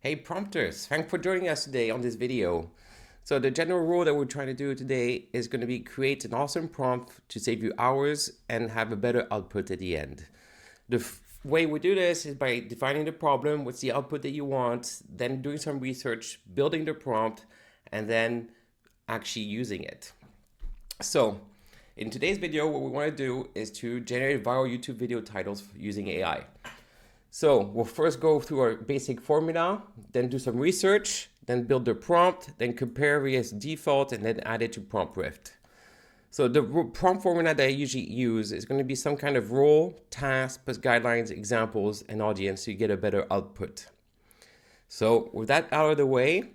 Hey prompters, thanks for joining us today on this video. So the general rule that we're trying to do today is going to be create an awesome prompt to save you hours and have a better output at the end. The way we do this is by defining the problem, what's the output that you want, then doing some research, building the prompt, and then actually using it. So in today's video, what we want to do is to generate viral YouTube video titles using AI. So we'll first go through our basic formula, then do some research, then build the prompt, then compare various default, and then add it to prompt rift. So the prompt formula that I usually use is going to be some kind of role, task, plus guidelines, examples, and audience so you get a better output. So with that out of the way,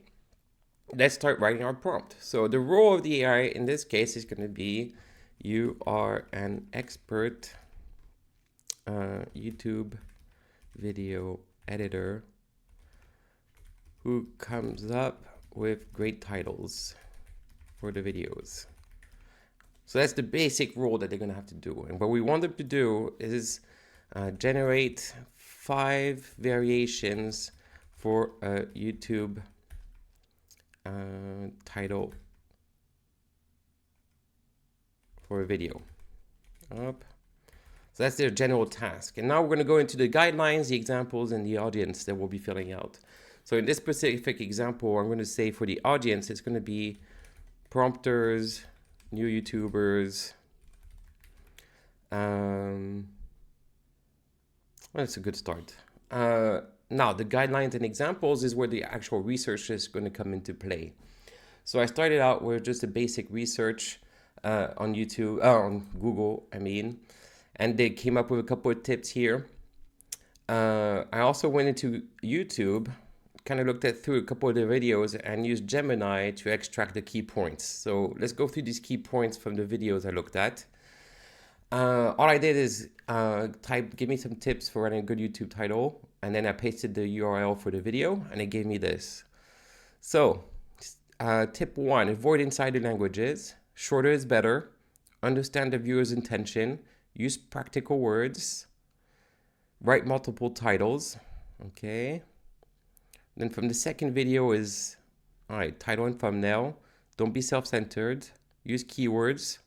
let's start writing our prompt. So the role of the AI in this case is going to be, you are an expert YouTube video editor who comes up with great titles for the videos. So that's the basic rule that they're going to have to do. And what we want them to do is generate 5 variations for a YouTube title for a video. Up. So that's their general task. And now we're going to go into the guidelines, the examples, and the audience that we'll be filling out. So in this specific example, I'm going to say for the audience, it's going to be prompters, new YouTubers. That's a good start. Now, the guidelines and examples is where the actual research is going to come into play. So I started out with just a basic research on YouTube, on Google, and they came up with a couple of tips here. I also went into YouTube, kind of looked through a couple of the videos and used Gemini to extract the key points. So let's go through these key points from the videos I looked at. All I did is give me some tips for writing a good YouTube title, and then I pasted the URL for the video, and it gave me this. So tip 1, avoid insider languages. Shorter is better. Understand the viewer's intention. Use practical words. Write multiple titles. Okay. Then from the second video is, all right, title and thumbnail. Don't be self-centered. Use keywords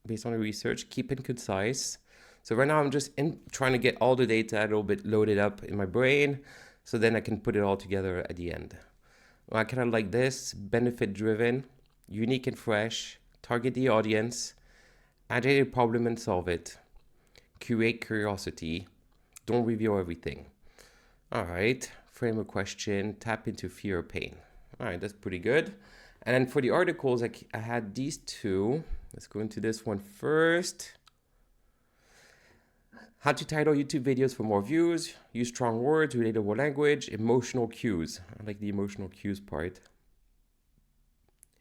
based on the research. Keep it concise. So right now I'm just trying to get all the data a little bit loaded up in my brain, so then I can put it all together at the end. Well, I kind of like this, benefit driven, unique and fresh, target the audience, agitate a problem and solve it, curate curiosity, don't reveal everything. All right, frame a question, tap into fear or pain. All right, that's pretty good. And then for the articles, I had these two. Let's go into this one first. How to title YouTube videos for more views, use strong words, relatable language, emotional cues. I like the emotional cues part.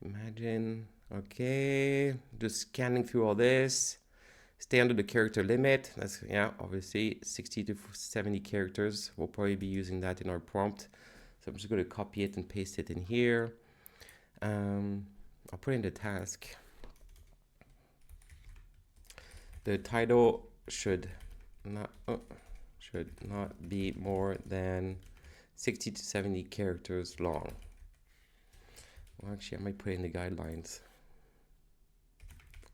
Imagine, okay, just scanning through all this. Stay under the character limit. That's, yeah, obviously 60 to 70 characters. We'll probably be using that in our prompt. So I'm just going to copy it and paste it in here. I'll put in the task. The title should not be more than 60 to 70 characters long. Well, actually, I might put in the guidelines.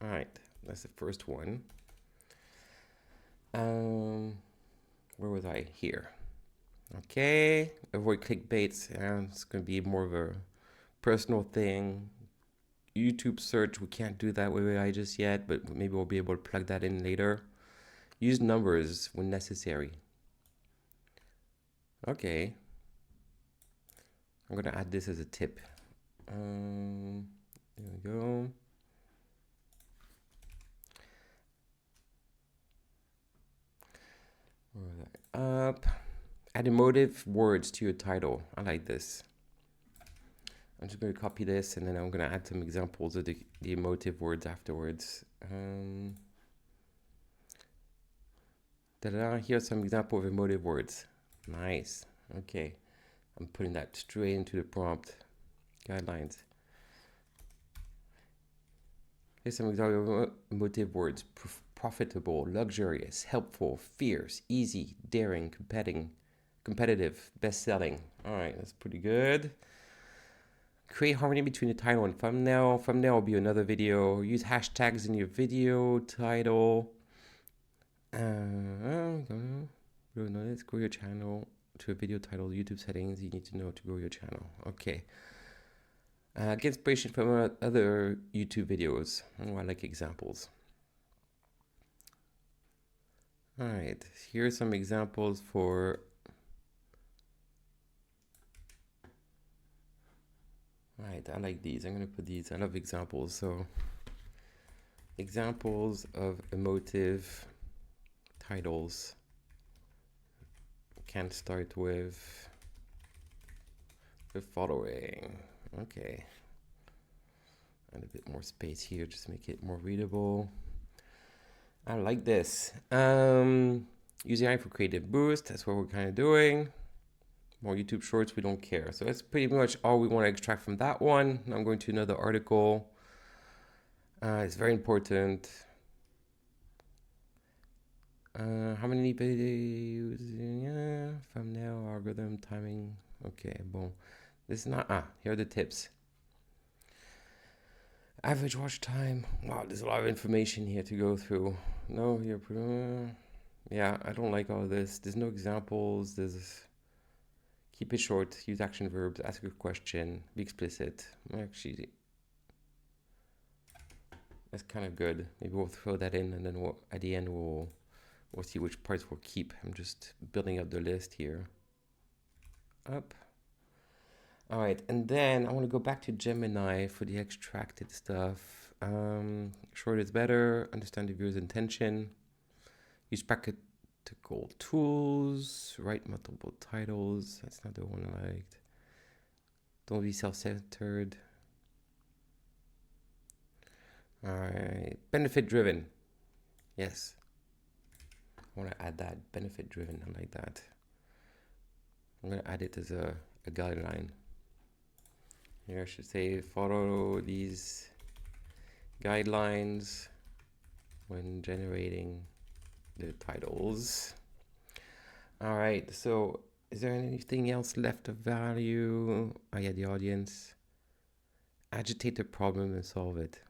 All right, that's the first one. Where was I? Here. Okay, avoid clickbaits. It's going to be more of a personal thing. YouTube search, we can't do that with AI just yet, but maybe we'll be able to plug that in later. Use numbers when necessary. Okay. I'm going to add this as a tip. There we go. Up. Add emotive words to your title. I like this. I'm just going to copy this, and then I'm going to add some examples of the emotive words afterwards. Here's some example of emotive words. Nice. Okay. I'm putting that straight into the prompt. Guidelines. Here's some example of emotive words. Profitable, luxurious, helpful, fierce, easy, daring, competitive, best-selling. All right, that's pretty good. Create harmony between the title and thumbnail. Thumbnail will be another video. Use hashtags in your video title. Let's grow your channel to a video title. YouTube settings you need to know to grow your channel. Okay. Get inspiration from other YouTube videos. Oh, I like examples. All right, here are some examples for. All right, I like these. I'm gonna put these. I love examples. So, examples of emotive titles can start with the following. Okay, and a bit more space here, just make it more readable. I like this. Using AI for creative boost. That's what we're kind of doing. More YouTube shorts, we don't care. So that's pretty much all we want to extract from that one. Now I'm going to another article. It's very important. How many videos? Yeah, thumbnail, algorithm, timing. Okay, boom. This is not. Here are the tips. Average watch time. Wow, there's a lot of information here to go through. No, here. Yeah, I don't like all of this. There's no examples. There's. Keep it short. Use action verbs. Ask a question. Be explicit. Actually, that's kind of good. Maybe we'll throw that in, and then at the end we'll see which parts we'll keep. I'm just building up the list here. Up. All right, and then I want to go back to Gemini for the extracted stuff. Short is better. Understand the viewer's intention. Use practical tools. Write multiple titles. That's not the one I liked. Don't be self-centered. All right, benefit-driven. Yes. I want to add that, benefit-driven. I like that. I'm going to add it as a guideline. Here I should say follow these guidelines when generating the titles. All right, so is there anything else left of value? Oh yeah, the audience. Agitate the problem and solve it.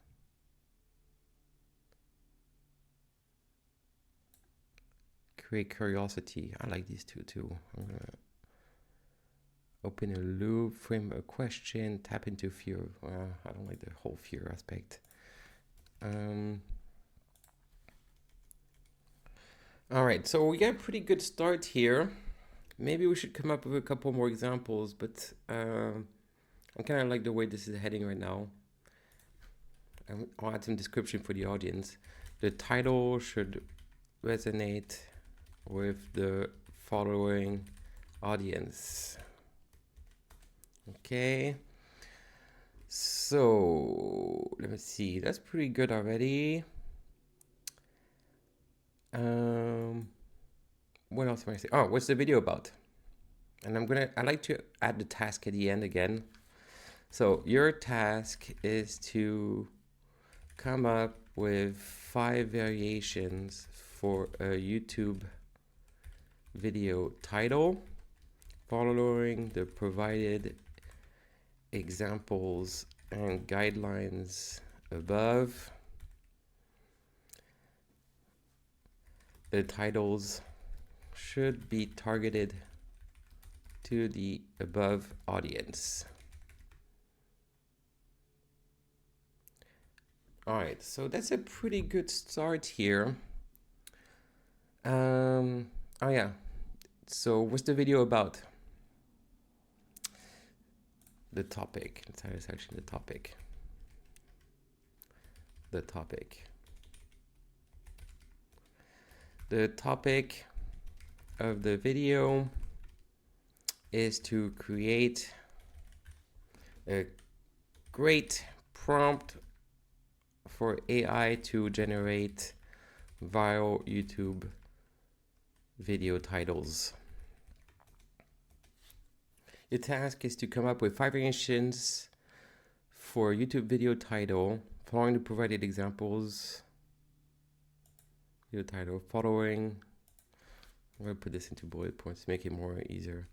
Create curiosity. I like these two too. I'm gonna open a loop, frame a question, tap into fear. I don't like the whole fear aspect. All right, so we got a pretty good start here. Maybe we should come up with a couple more examples, but I kind of like the way this is heading right now. I'll add some description for the audience. The title should resonate with the following audience. Okay, so let me see. That's pretty good already. What else am I saying? Oh, what's the video about? And I like to add the task at the end again. So your task is to come up with 5 variations for a YouTube video title following the provided examples and guidelines above. The titles should be targeted to the above audience. All right, so that's a pretty good start here. Oh yeah, so what's the video about? The topic, entire section, the topic. The topic of the video is to create a great prompt for AI to generate viral YouTube video titles. Your task is to come up with 5 variations for YouTube video title following the provided examples. Video title following. I'm going to put this into bullet points to make it more easier.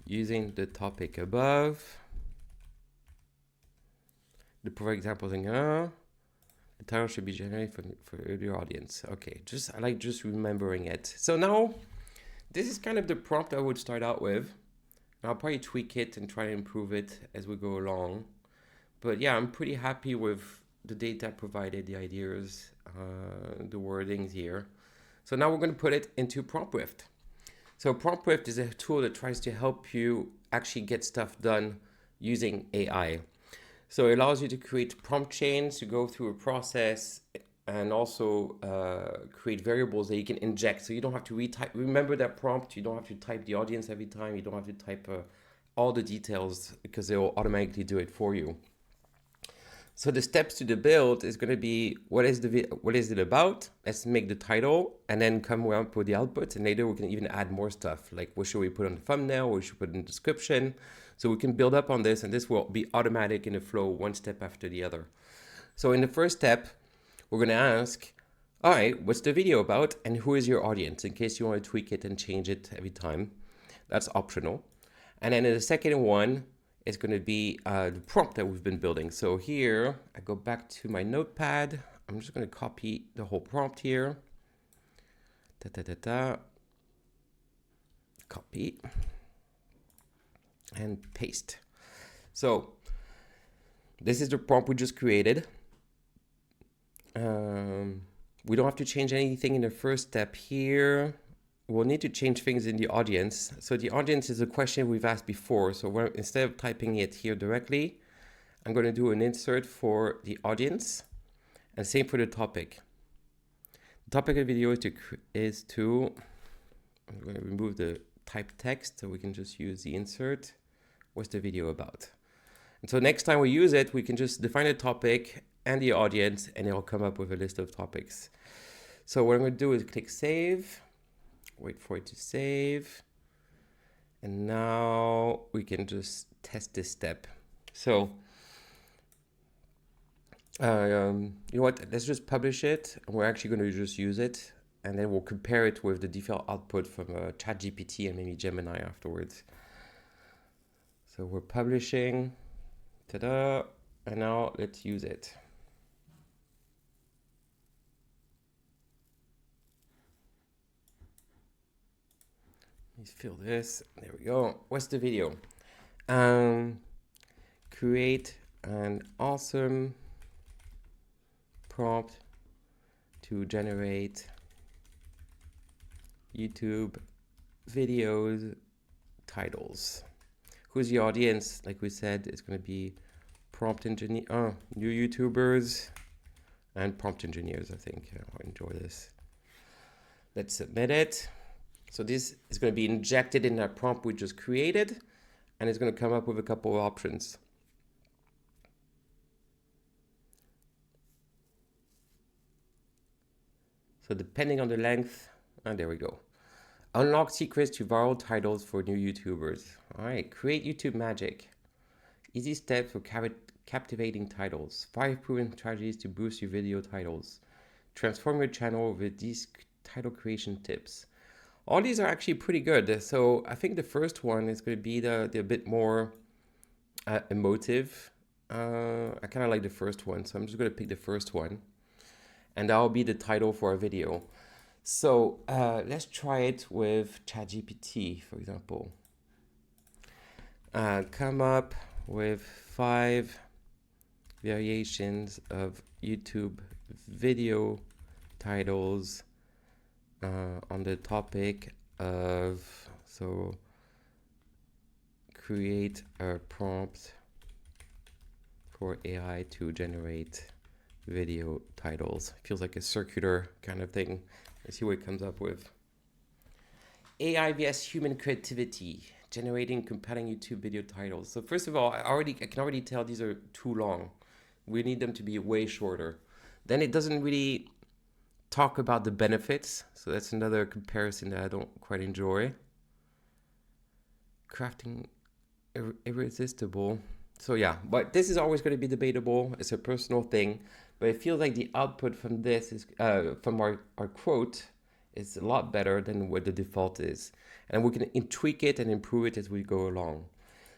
Using the topic above, the provide examples in the title should be generated for your audience. Okay, I like just remembering it. So now, this is kind of the prompt I would start out with. I'll probably tweak it and try to improve it as we go along. But yeah, I'm pretty happy with the data provided, the ideas, the wordings here. So now we're going to put it into PromptWift. So PromptWift is a tool that tries to help you actually get stuff done using AI. So it allows you to create prompt chains to go through a process and also create variables that you can inject. So you don't have to retype. Remember that prompt. You don't have to type the audience every time. You don't have to type all the details because it will automatically do it for you. So the steps to the build is going to be what is it about? Let's make the title and then come up with the output. And later we can even add more stuff like what should we put on the thumbnail? What should we put in the description? So we can build up on this, and this will be automatic in the flow, one step after the other. So in the first step, we're going to ask, all right, what's the video about and who is your audience, in case you want to tweak it and change it every time. That's optional. And then in the second one, it's going to be the prompt that we've been building. So here, I go back to my notepad. I'm just going to copy the whole prompt here. Copy. And paste. So this is the prompt we just created. We don't have to change anything in the first step here. We'll need to change things in the audience. So the audience is a question we've asked before. So instead of typing it here directly, I'm going to do an insert for the audience, and same for the topic. The topic of the video I'm going to remove the typed text so we can just use the insert. What's the video about? And so next time we use it, we can just define the topic and the audience, and it'll come up with a list of topics. So what I'm going to do is click save, wait for it to save. And now we can just test this step. So, you know what, let's just publish it. And we're actually going to just use it. And then we'll compare it with the default output from ChatGPT and maybe Gemini afterwards. So we're publishing, ta-da, and now let's use it. Let's fill this, there we go. What's the video? Create an awesome prompt to generate YouTube videos titles. Who's the audience? Like we said, it's going to be prompt engineer, new YouTubers and prompt engineers. I think I'll enjoy this. Let's submit it. So this is going to be injected in that prompt we just created, and it's going to come up with a couple of options. So depending on the length, and there we go. Unlock secrets to viral titles for new YouTubers. All right, create YouTube magic. Easy steps for captivating titles. 5 proven strategies to boost your video titles. Transform your channel with these title creation tips. All these are actually pretty good. So I think the first one is going to be the bit more emotive. I kind of like the first one, so I'm just going to pick the first one. And that'll be the title for a video. So let's try it with ChatGPT, for example. Come up with 5 variations of YouTube video titles on the topic of, so create a prompt for AI to generate video titles. Feels like a circular kind of thing. Let's see what it comes up with. AI vs human creativity, generating compelling YouTube video titles. So first of all, I can already tell these are too long. We need them to be way shorter. Then it doesn't really talk about the benefits. So that's another comparison that I don't quite enjoy. Crafting irresistible. So yeah, but this is always going to be debatable. It's a personal thing. But it feels like the output from this is from our quote It's a lot better than what the default is. And we can tweak it and improve it as we go along.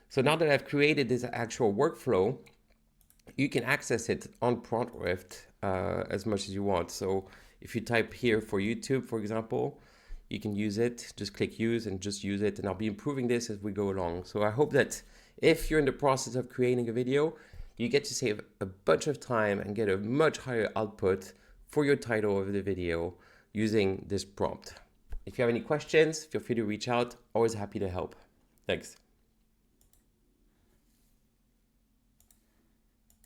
So now that I've created this actual workflow, you can access it on PromptRift as much as you want. So if you type here for YouTube, for example, you can use it, just click use and just use it. And I'll be improving this as we go along. So I hope that if you're in the process of creating a video, you get to save a bunch of time and get a much higher output for your title of the video using this prompt. If you have any questions, feel free to reach out. Always happy to help. Thanks.